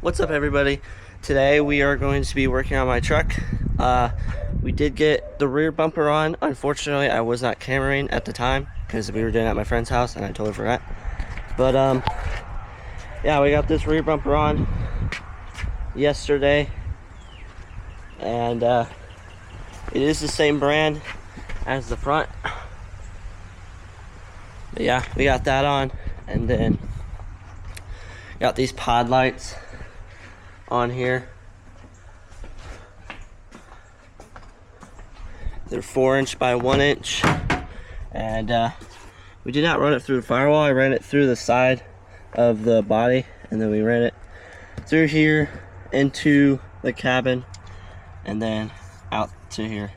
What's up, everybody? Today we are going to be working on my truck. We did get the rear bumper on. Unfortunately, I was not cameraing at the time because we were doing it at my friend's house and I totally forgot. But yeah, we got this rear bumper on yesterday, and it is the same brand as the front. But yeah, we got that on, and then got these pod lights on here. They're 4" by 1", and we did not run it through the firewall. I ran it through the side of the body, and then we ran it through here into the cabin and then out to here.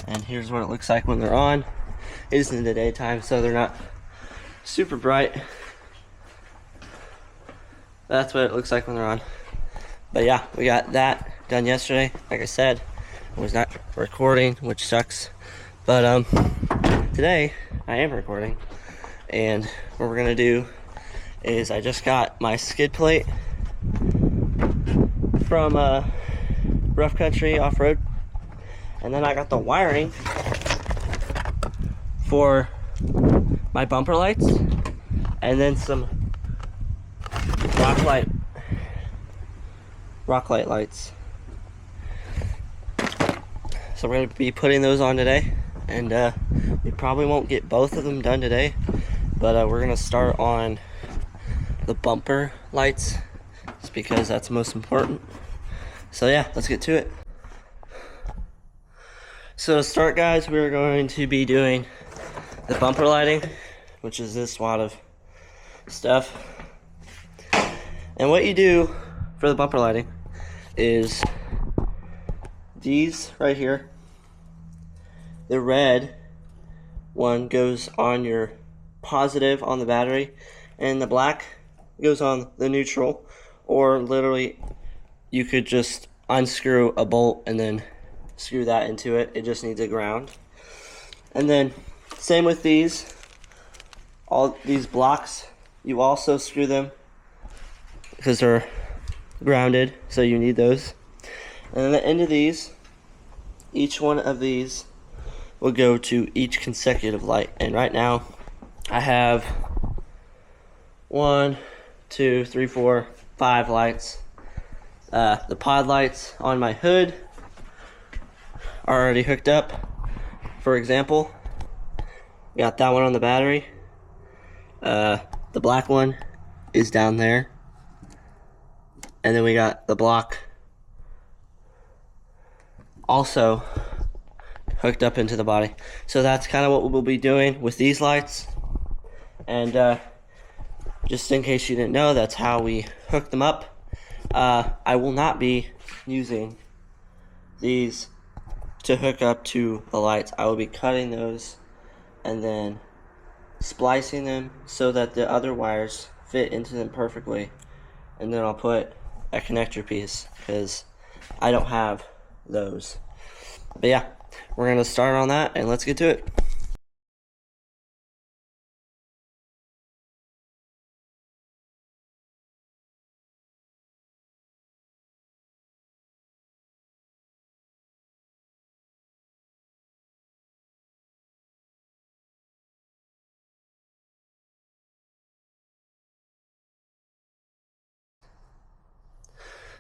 And here's what it looks like when they're on. It is in the daytime, so they're not super bright. That's what it looks like when they're on. But yeah, we got that done yesterday. Like I said, I was not recording, which sucks. But today I am recording, and what we're gonna do is I just got my skid plate from Rough Country Off-Road, and then I got the wiring for my bumper lights, and then some rock light lights. So we're going to be putting those on today, and we probably won't get both of them done today, but we're going to start on the bumper lights just because that's most important. So yeah, let's get to it. So to start, guys, we're going to be doing the bumper lighting, which is this wad of stuff. And what you do for the bumper lighting is these right here. The red one goes on your positive on the battery, and the black goes on the neutral, or literally you could just unscrew a bolt and then screw that into it. It just needs a ground. And then same with these. All these blocks, you also screw them because they're grounded, so you need those. And then the end of these, each one of these will go to each consecutive light. And right now I have 1, 2, 3, 4, 5 lights. The pod lights on my hood are already hooked up. For example, got that one on the battery. The black one is down there. And then we got the block also hooked up into the body. So that's kind of what we'll be doing with these lights. And just in case you didn't know, that's how we hook them up. I will not be using these to hook up to the lights. I will be cutting those and then splicing them so that the other wires fit into them perfectly. And then I'll put a connector piece because I don't have those. But yeah, we're gonna start on that and let's get to it.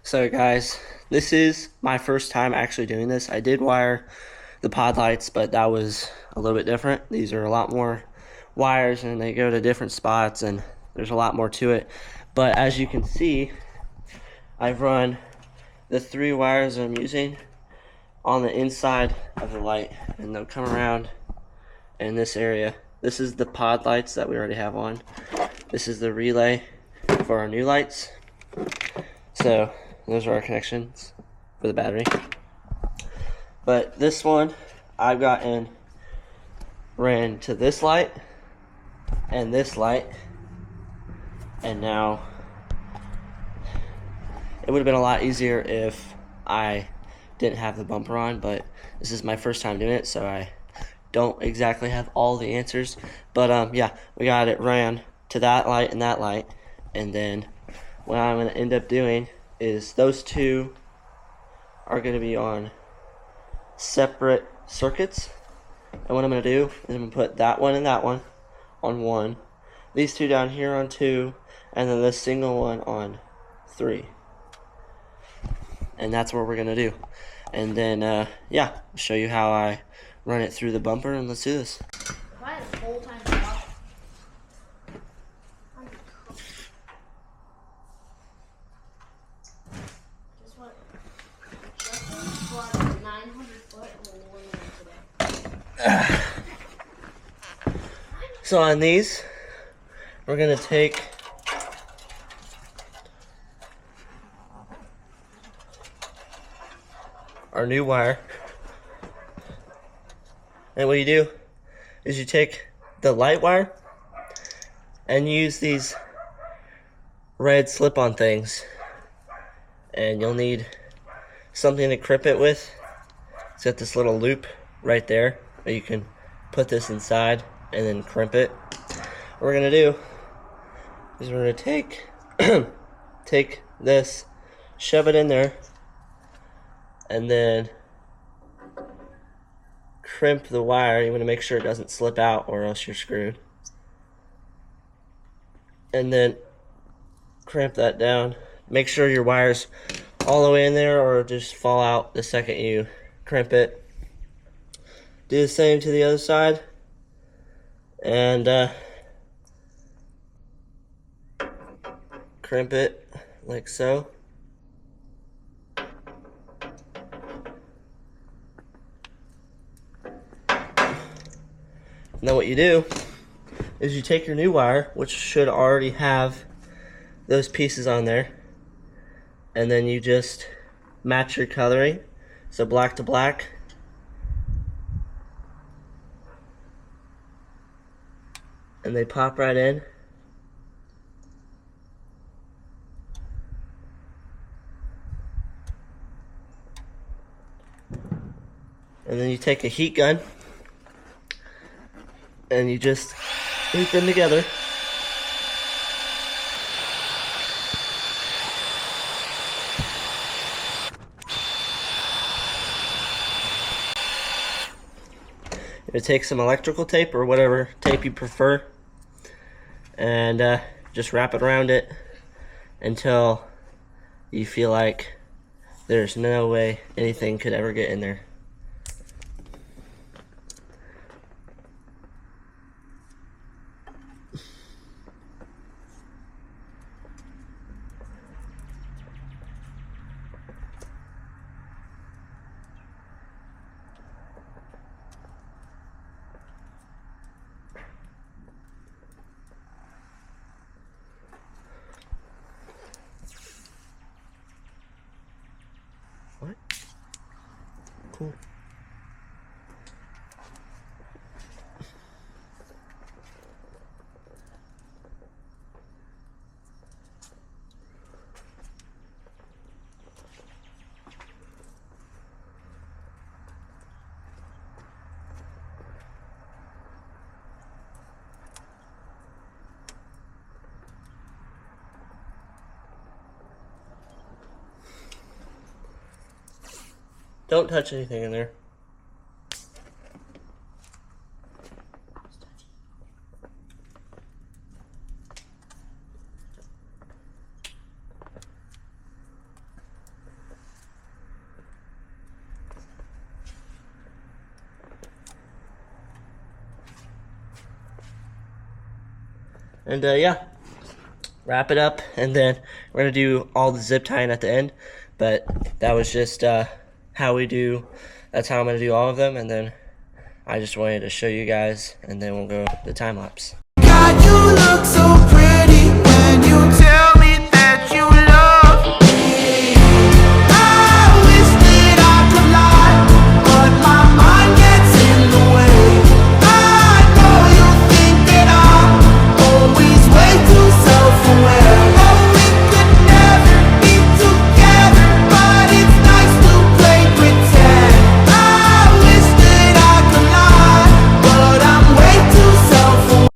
So guys, this is my first time actually doing this. I did wire the pod lights, but that was a little bit different. These are a lot more wires and they go to different spots and there's a lot more to it. But as you can see, I've run the 3 wires I'm using on the inside of the light, and they'll come around in this area. This is the pod lights that we already have on. This is the relay for our new lights. So those are our connections for the battery. But this one I've gotten ran to this light and this light, and now it would have been a lot easier if I didn't have the bumper on, but this is my first time doing it, so I don't exactly have all the answers. But yeah, we got it ran to that light, and then what I'm going to end up doing is those two are going to be on separate circuits. And what I'm going to do is I'm going to put that one and that one on 1, these two down here on 2, and then this single one on 3. And that's what we're going to do. And then, yeah, I'll show you how I run it through the bumper, and let's do this. If I had a full-time job, just what? Just bought a 900 foot and we'll today. So on these, we're going to take our new wire, and what you do is you take the light wire and use these red slip-on things, and you'll need something to grip it with. It's got this little loop right there where you can put this inside and then crimp it. What we're gonna do is we're gonna take take this, shove it in there, and then crimp the wire. You want to make sure it doesn't slip out or else you're screwed. And then crimp that down. Make sure your wire's all the way in there or it'll just fall out the second you crimp it. Do the same to the other side. And crimp it like so. Now what you do is you take your new wire, which should already have those pieces on there, and then you just match your coloring, so black to black. And they pop right in. And then you take a heat gun and you just heat them together. You take some electrical tape or whatever tape you prefer, and just wrap it around it until you feel like there's no way anything could ever get in there. What? Cool. Don't touch anything in there. And yeah, wrap it up, and then we're gonna do all the zip tying at the end. But that was just how we do. That's how I'm gonna do all of them, and then I just wanted to show you guys, and then we'll go the time lapse. God, you look so pretty when you tell me that you love me. I wish that I could lie, but my mind gets in the way. I know you think that I'm always way too self-aware. Oh, we could never be together, but it's nice to play pretend. I wish that I could lie, but I'm way too self-aware.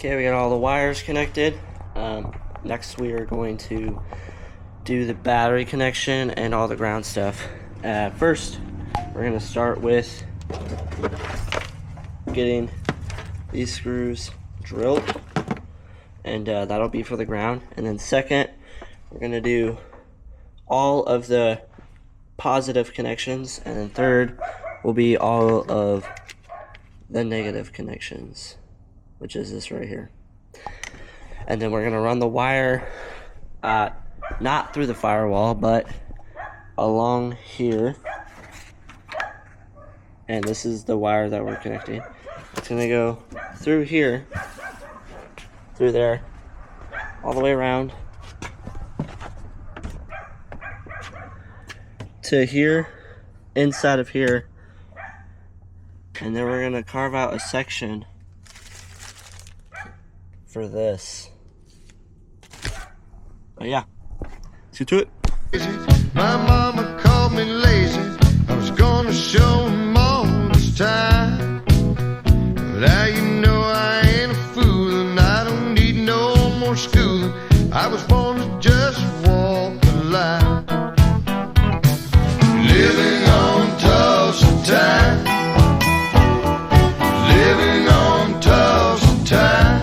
Okay, we got all the wires connected. Next we are going to do the battery connection and all the ground stuff. First, we're going to start with getting these screws drilled, and that'll be for the ground. And then second, we're going to do all of the positive connections, and then third will be all of the negative connections, which is this right here. And then we're going to run the wire not through the firewall, but along here. And this is the wire that we're connecting. It's going to go through here, through there, all the way around to here, inside of here. And then we're going to carve out a section for this. But yeah, let's get to it. My mama called me lazy. I was gonna show 'em all this time. But now you know I ain't a fool, and I don't need no more schooling. I was born to just walk the line. Living on Tulsa time. Living on Tulsa time.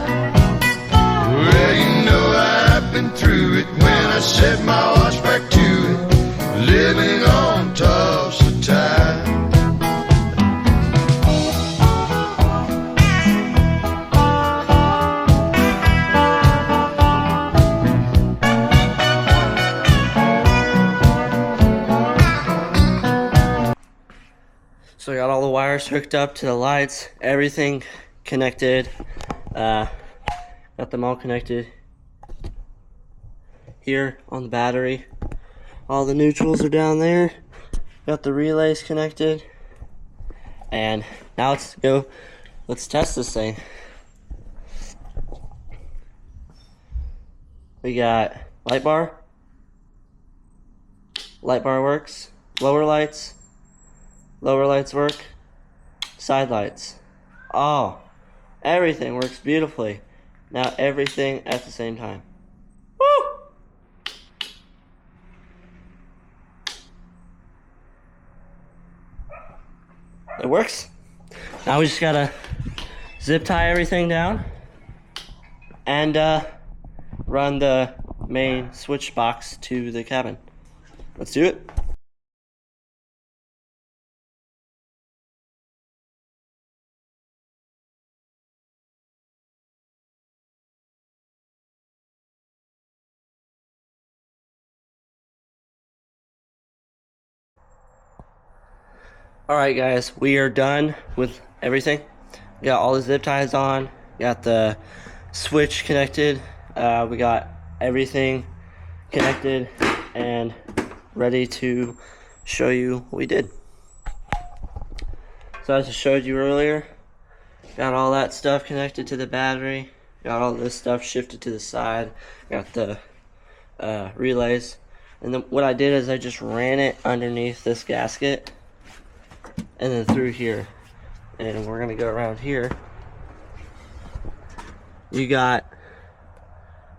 Well, you know I've been through it when I set my watch back to it. Living on Tulsa time. So I got all the wires hooked up to the lights, everything connected. Got them all connected here on the battery. All the neutrals are down there. Got the relays connected. And now let's test this thing. We got light bar. Light bar works. Lower lights work. Side lights. Oh, everything works beautifully. Now everything at the same time. Woo! It works. Now we just gotta zip tie everything down and run the main switch box to the cabin. Let's do it. Alright guys, we are done with everything. We got all the zip ties on, got the switch connected, we got everything connected and ready to show you what we did. So as I showed you earlier, got all that stuff connected to the battery, got all this stuff shifted to the side, got the relays, and then what I did is I just ran it underneath this gasket and then through here, and we're gonna go around here. You got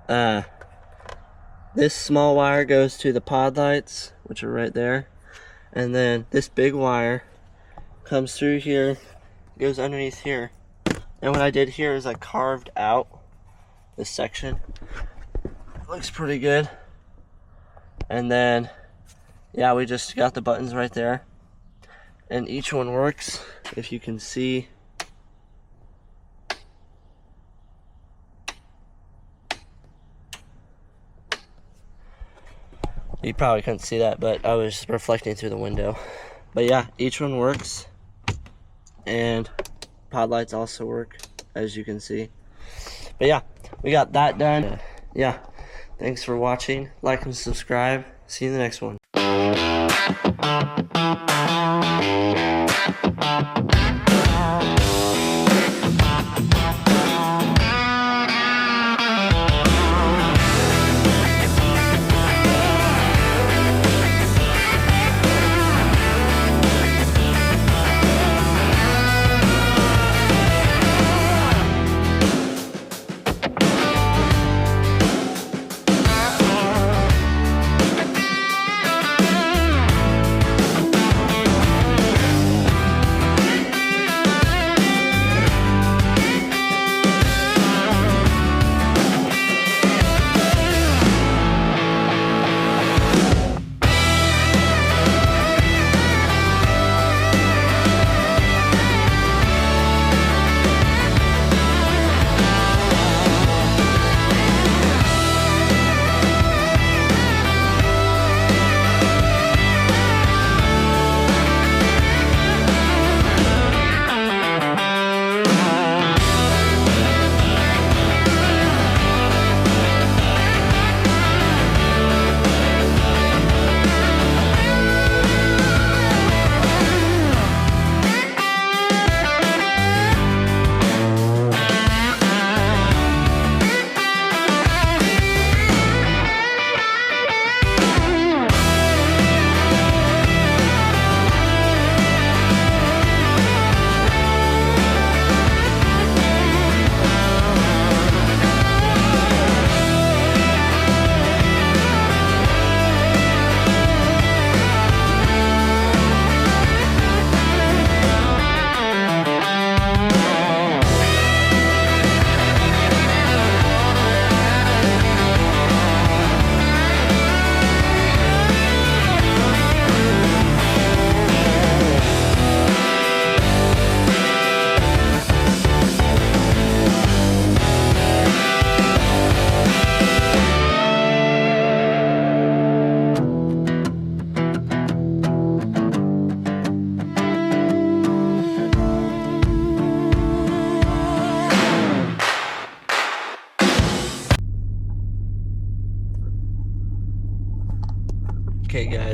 this small wire goes to the pod lights, which are right there, and then this big wire comes through here, goes underneath here. And what I did here is I carved out this section. Looks pretty good. And then yeah, we just got the buttons right there. And each one works, if you can see. You probably couldn't see that, but I was reflecting through the window. But yeah, each one works. And pod lights also work, as you can see. But yeah, we got that done. Yeah, thanks for watching. Like and subscribe. See you in the next one.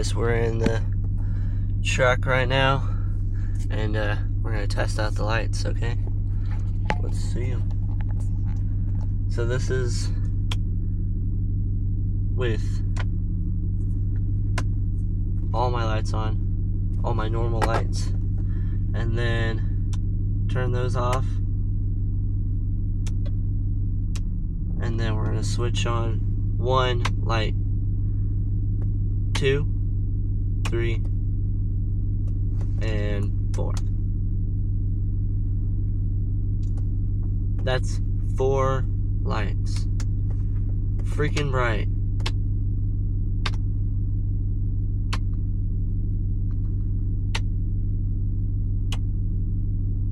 guys, we're in the truck right now, and we're gonna test out the lights. Okay, let's see them. So this is with all my lights on, all my normal lights, and then turn those off, and then we're gonna switch on 1 light, 2, 3, and 4. That's 4 lights. Freaking bright.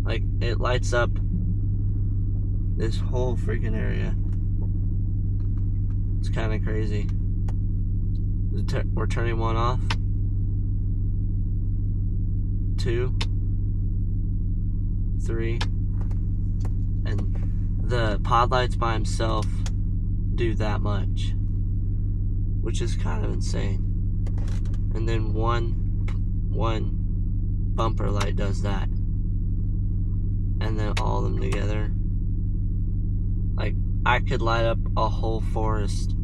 Like, it lights up this whole freaking area. It's kind of crazy. We're turning 1 off. 2, 3, and the pod lights by himself do that much, which is kind of insane. And then one bumper light does that, and then all of them together, like, I could light up a whole forest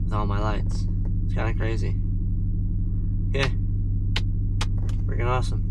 with all my lights. It's kind of crazy. Okay, freaking awesome.